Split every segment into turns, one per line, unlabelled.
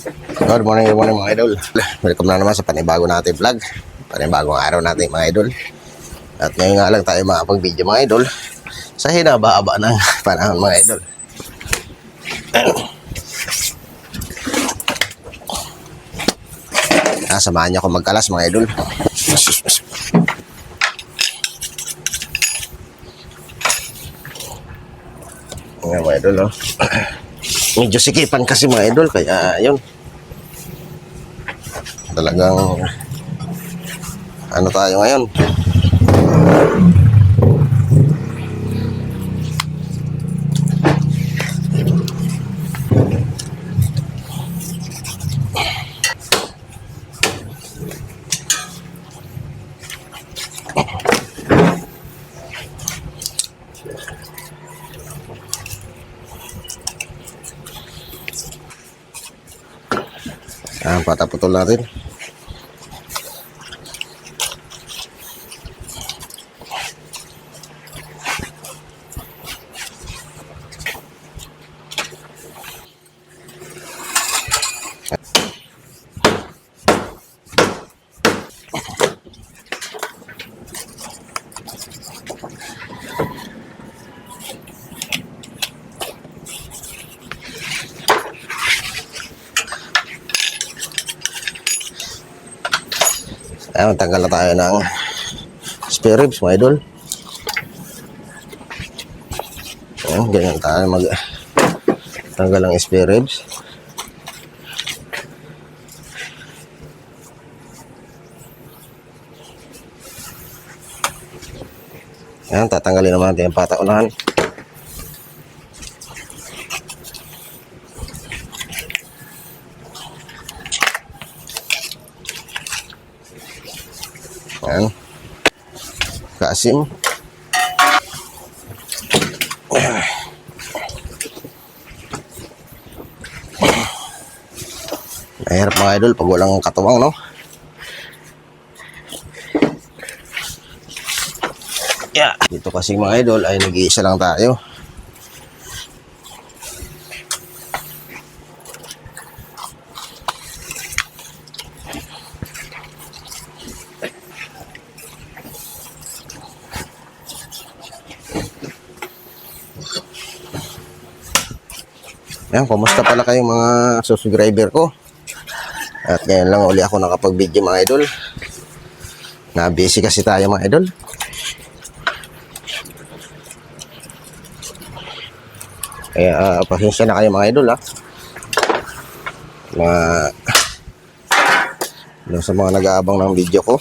Good morning mga idol. Welcome na naman sa panibago natin vlog. Panibagong araw natin mga idol. At ngayon nga lang tayo makapag-video mga idol sa hinaba-haba ng panahon mga idol. Samahan niyo ako magkalas mga idol. Ngayon mga idol, oh. Medyo sikipan kasi mga idol, kaya yun. Talagang ano tayo ngayon? Pataputol natin. Ayan, tanggal na tayo ng spare ribs mga idol. Ayan, ganyan tayo tanggal ng spare ribs. Ayan, tatanggalin naman natin yung pataunahan. Ayan. Kaasim. Mahirap mga idol pag walang katuwang, no? Yeah. Dito kasi mga idol ay nag-iisa lang tayo. Ayan, kumusta pala kayong mga subscriber ko? At ngayon lang uli ako nakapag-video mga idol. Na-busy kasi tayo mga idol. Kaya pasensya na kayo mga idol ha. Sa mga nag-aabang ng video ko.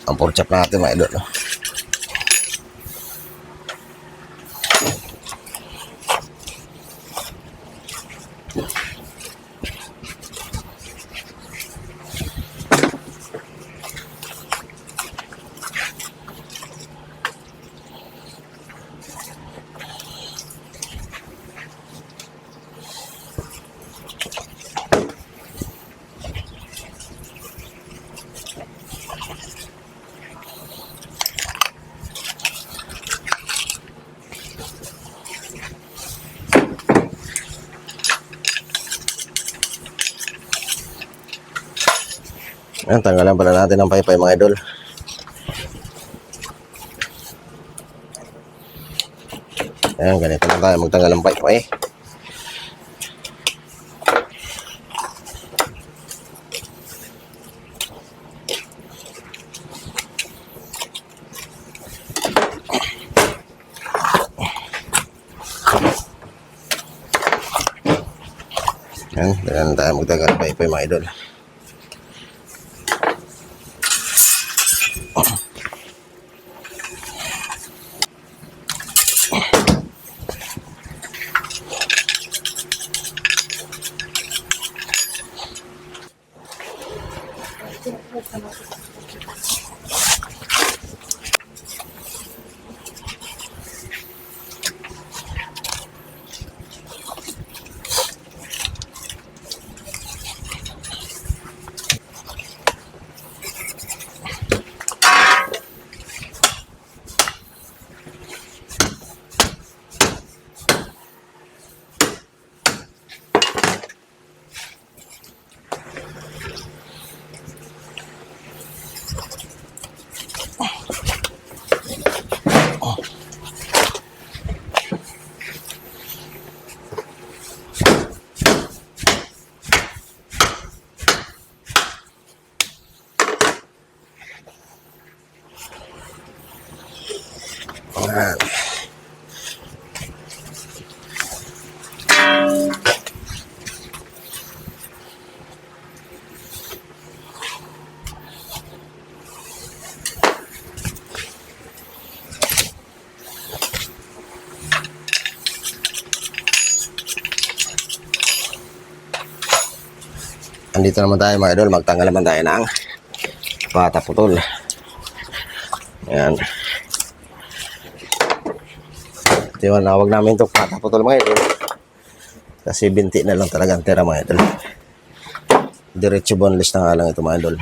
Ang pork chop natin mga idol. Ayan, tanggalan pala natin ang paypay mga idol. Ayan, ganito lang tayo magtanggal ng paypay. Yan, dyan tayo magdagal paypay mga idol. Yan. Andito naman tayo mga idol, magtanggal naman tayo ng pataputol. Ayan. Tinawag namin ito pataputol mga idol. Kasi binti na lang talaga ang tira mga idol. Diretso boneless na nga lang ito mga idol.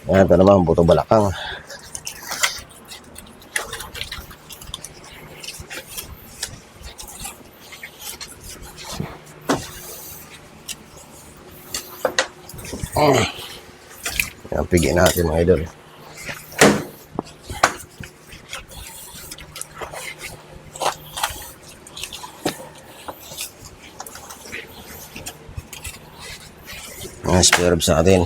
Ayan, ito naman buto balakang. Ayan, pigin natin mga idol. Ayan, spare ribs natin.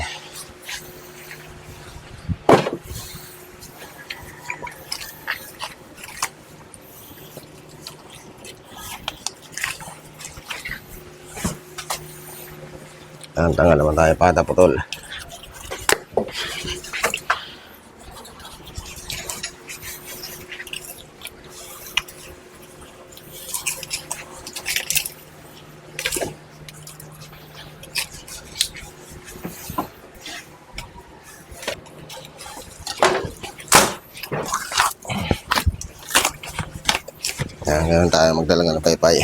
Ayan, tanggal naman tayo pataputol. Ayan, ganun tayo magdala ng paypay.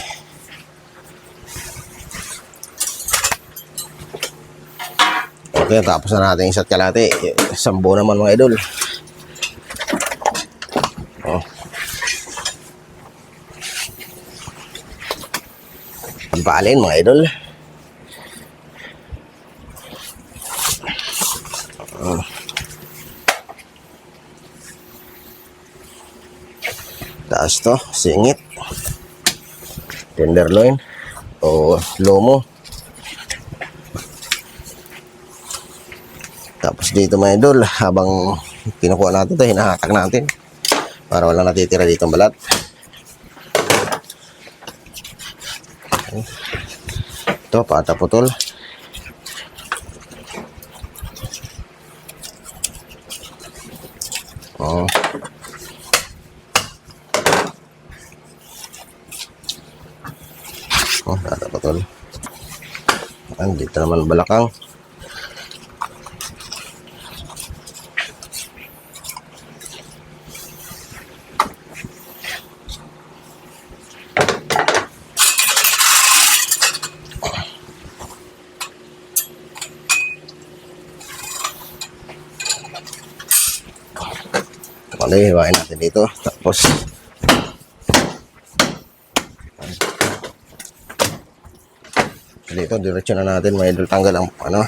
Okay, tapos na natin isa't kalate. Sambo naman mga idol. Oh. Pampalin mga idol. Oh. Taas to, singit. Tenderloin o lomo. Tapos dito mga idol, habang kinukuha natin ito, hinahatak natin para walang natitira dito ang balat. Ito, pataputol. Oh. Oh, pataputol. Dito naman balakang. Okay, hiwain natin dito. Tapos dito, diretso na natin mga idol, tanggal ang ano.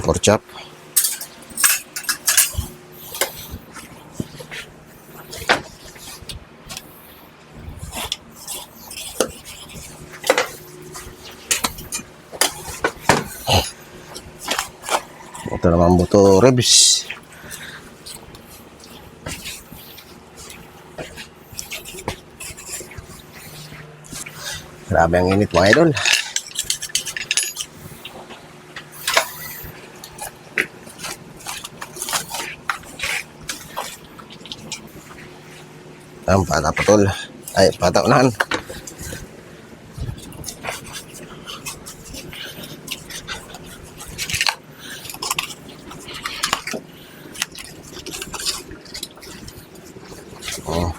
Pork chop. Ito naman buto ribs. Grabe ang init mga idol. Ang pata putol. Ay, pata unahan. Oh.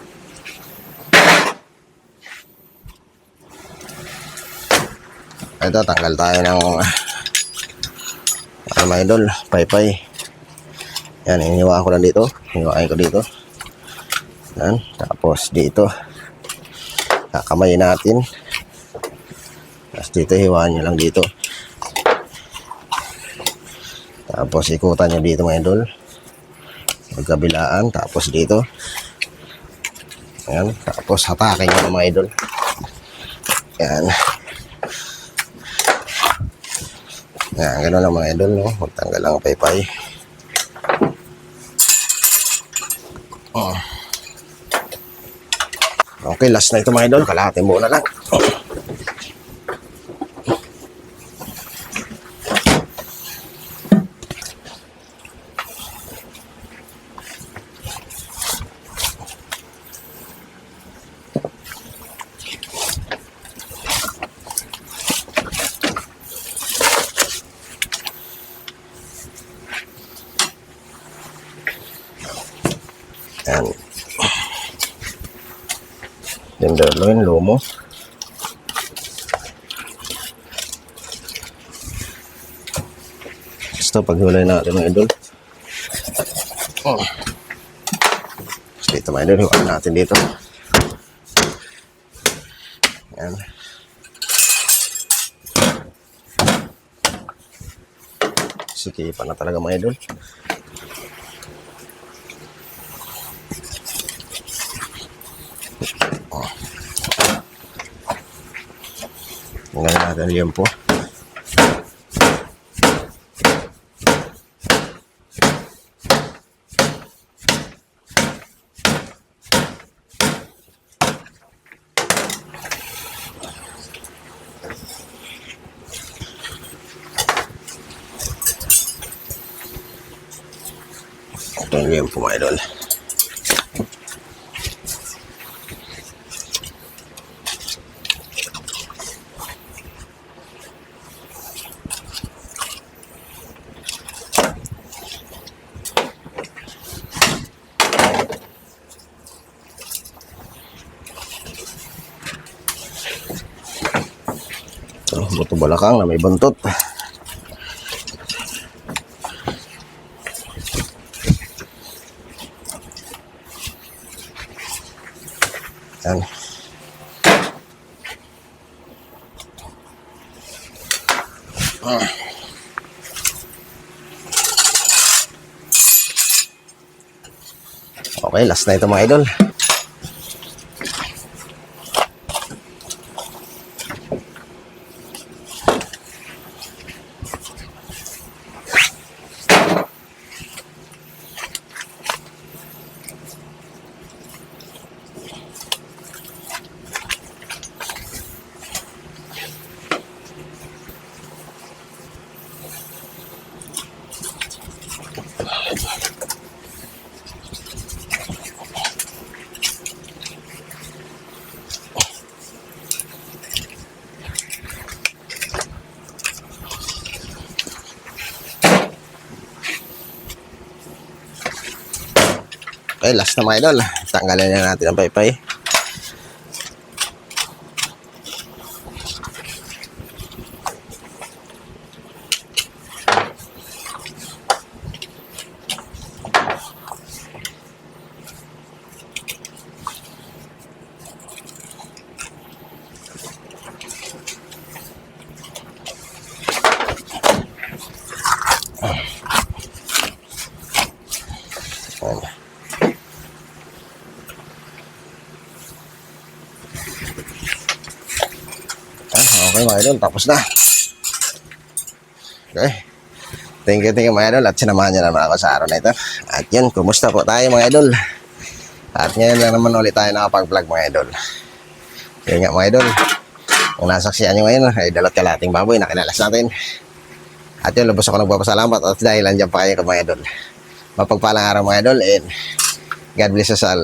Ito, tanggal tayo ng mga idol, paypay. Yan, hiniwaan ko lang dito. Hiniwaan ko dito. Yan, tapos dito. Kakamayin natin. Tapos dito, hiwaan nyo lang dito. Tapos ikutan nyo dito mga idol. Magkabilaan, tapos dito. Yan, tapos hatakin nyo mga idol. Yan. Yan, gano'n lang mga idol, no? Magtanggal lang ang paypay. Oh. Okay, last na ito mga idol. Kalahati muna lang. Yan. Tenderloin, lomo. Basta paghulay natin mga idol. Oh. Dito mga idol, hiwain natin dito. Yan. Sikipan na talaga mga idol. Ngayon natin yun po. Ito yun po mga idol. Buto balakang na may buntot. Yan. Okay, last na ito mga idol. Okay, last na mga idol. Tanggalin na natin ang paypay. Okay mga idol, tapos na. Okay. Thank you mga idol. At sinamahan niyo naman ako sa araw na ito. At yun, kumusta po tayo mga idol? At ngayon lang naman ulit tayo nakapag-vlog mga idol. Yun nga mga idol. Kung nasaksihan nyo ngayon ay dalot kalating baboy na kinalas natin. At yun, lubos ako nagpapasalamat at dahil andyan pa kayo mga idol. Mapagpalang araw mga idol and God bless us all.